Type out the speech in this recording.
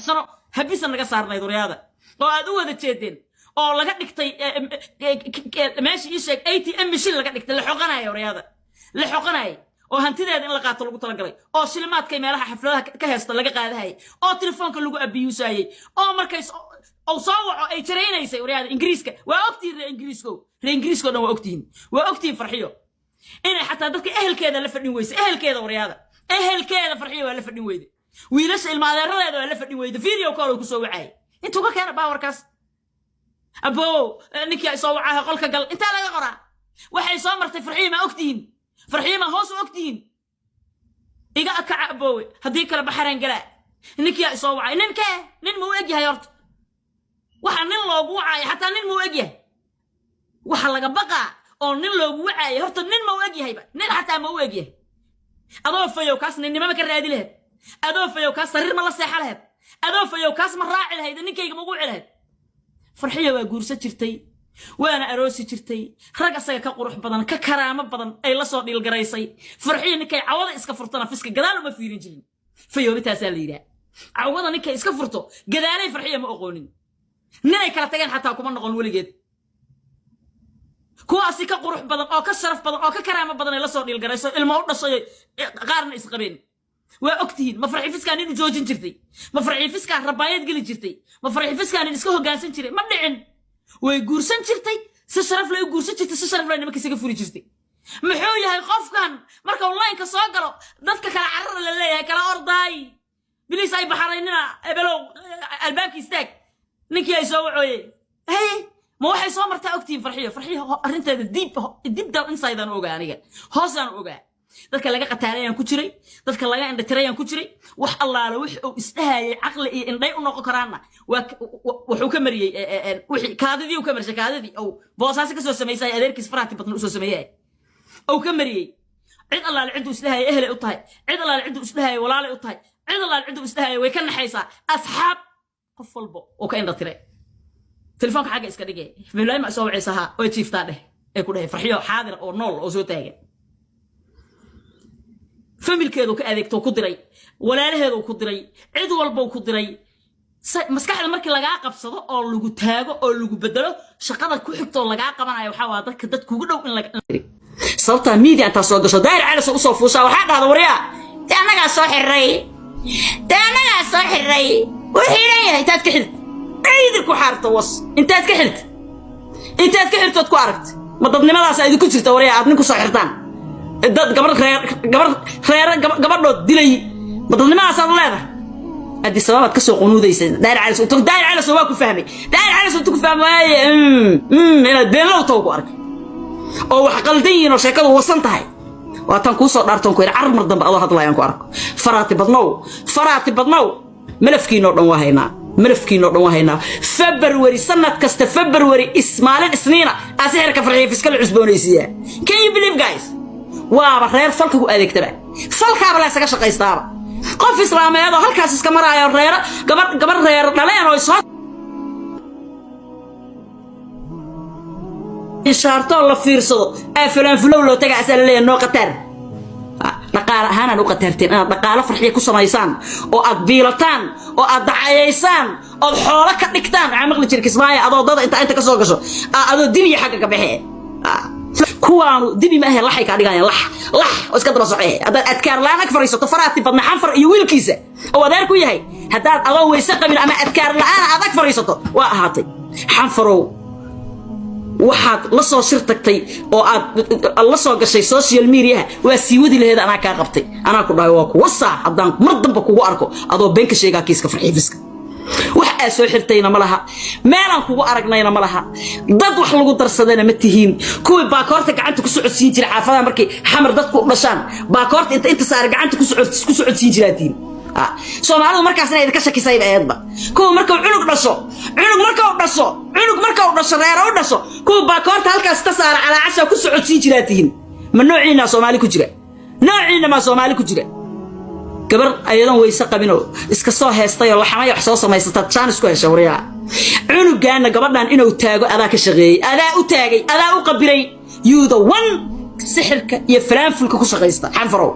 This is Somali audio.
سنة هبيسا نجا صارنا يدور هذا لو أدوه ذا تشيدين أو لقد نكتي ماشي يشك ATM مشيل لقد نكتي لحقنا يا رياضة لحقنا oo hantideeda in la qaato lagu tala galay oo shilimaadkay meelaha xafladaha ka heesta laga qaadahay oo telefoonka lagu abiyuusayay oo markay oo soo waco ay jareynaysay wariyaada Ingiriiska waa ogtiin Ingiriisko dhan waa ogtiin farxiyo in xataa dadka ehelkeeda la fadhin weysay ehelkeeda wariyaada ehelkeeda farxiyo waa la fadhin weyday wiilasha ilmaadeeradeeda waa la fadhin weyday video call ku soo wacay intuu ka keenay baawarkaas abo ninkii soo wacay qolka gal inta laga qoraa waxay soo martay farxiyo ma ogtiin فرحي ما هوس وقتين إيجا أكعبوي هديك البحرين قلا إنك يا صوعي ننك نمواجه يا رت وحن الله بوعي حتى نمواجه وحلا بقى أو نلو بوعي هرت نمواجه هيبة نل حتى مواجه أضاف يوكاس إني ما مكر رادي له أضاف يوكاس صرير ما الله سيح له أضاف يوكاس مراعي له إذا نك يجي موجوع له فرحية وجورسة شرتي وانا اروسي جرتي رق اسا ka qurux badan ka karaamo badan ay la soo dhil gareysay farxiin ninkay cawada iska furtana fiska gadaal uma fiirin jirin fayoobitaas la yiraahdo cawada ninkay iska furto gadaalay farxiin ma aqoonin ninay kala tageen xataa kuma noqon waligeed kuwaasi ka qurux badan oo ka sharaf badan oo ka karaamo badan ay la soo dhil gareyso ilmo u dhashay qaarna isqabeen waa ogtiin ma farxi fiskaan inuu joojin jirtay ma farxi fiskaan rabaayad gali jirtay ma farxi fiskaan iska hoggaansan jiray ma dhicin ويجورسن شرتي سشرف لا يجورسن شرتي سشرف لا نمك يسقى فوري شرتي محوي هاي خوف كان مركا والله إنك صاقروا ضفك كلا عرر لله كلا أرضاي بليس أي بحريننا بلو الباب يستاك نكيا يسوعوا هي ما واحد صامر تأكتين فرحية أنت الديب ده إنسايد أنا أوجا يعني هوس أنا أوجا ذلك اللي قا تاريان كتري ذلك اللي قا عند تريان كتري وح الله لو وح استهاي عقل إن ضيق نقو كرانا وحو كمري وحي كاددي وكمرش كاددي أو بواساسك سو سميساي أديرك سفراتي بطن سو سميساي أو كمري عيد الله اللي عنده استهاي أهل أطهي عيد الله اللي عنده استهاي ولا لا أطهي عيد الله اللي عنده استهاي ويكن حيسا أصحاب قفل بو وكاين تري تلفونك حاجة إسكاديجي بلاي ما سوى عيساها ويتشيف تاده يقول فرحية حاضر أو نول أو زوتاجي فميل كيدو كأذيكتو كدري ولا لهذا كدري عيد والبو كدري مسكحda markii laga qabsado oo lagu taago oo lagu bedelo shaqada ku xigto laga qabanayo waxa waa dadka ugu dhow in laga sabta media ta soo gasho daayir calaas u soo fuusha waxa dhahdo wariya anaga soo xiray wixii leeyahay taad ka xid ciid ku xarto was intaad ka xirto ku aragti ma dadnimadaas ay ku jirto wariya aad ninku soo xirtaan dad gabadhood dilay ma dadnimadaas aad leedahay هذه سبب كسو قنوديسه داير على سواك فهمي داير على سواك فهمي انا بين لو توغ ارك او wax qaldayn oo sheekadu wasan tahay waatan ku soo dhaartan ku yar mar dambe adoo hadlayaan ku arko faraati badnow malafkiino dhan waa haynaa February sanad kasta February ismaalin isniina asixirka farxiyo fiskal cusboonaysiya can you believe guys waa reer falka ku adeegtaba falka bala isaga shaqaystaaba qof islaameed oo halkaas iska maraayo reer gabar reer dhaleen oo soo ishaarto la fiirsado afalan flow loo taga asal leeyahay noo qatar dhaqaale ahaan aan u qatarteen inaad dhaqaale farxiyo ku samaysaan oo aad biilataan oo aad dacayaysaan oo xoolo ka dhigtaan aan maqli jiray kismaayo adoo dad inta ka soo gasho adoo dibiya xagga ka baxee kuwaanu dibi ma ahe laxay ka dhigayaan lax oo iska daba socay hada adkaar la anag fariisato faraati badna xanfar iyo wiilkiisa oo adeer ku yahay hadaad adoo weysa qabin ama adkaar la adag fariisato waa ahaatay xanfarow waxaad la soo shirtagtay oo aad la soo gashay social media waa sii wadi laheed ana ka qabtay ana ku dhahay waa ku wasa hadaan mar dambe kugu arko adoo beenka sheega kiiska farxiifiska waxa soo xirtayna malaha meelan kugu aragnayna malaha dad wax lagu darsadana ma tihiin kuwii baakoorta gacanta ku socodsiin jiray xaafadaha markii xamar dadku u dhashaan baakoorta inta saar gacanta ku socodsiin jiraatiin Soomaalidu markaas inay ka shakisay ayadba kuwa markuu cunug dhasho reer u dhasho kuwa baakoorta halkaas ta saar cala casha ku socodsiin jiraatiin ma noociina Soomaali ku jira gabar ayadan weysa qabino iska soo heestay oo laxamay wax soo samaysata chance ku heshay wariya cunugaana gabadhan inuu taago adaa ka shaqeeyay adaa u qabilay you the one sixirka iyo falaanfulka ku shaqeysta xanfarow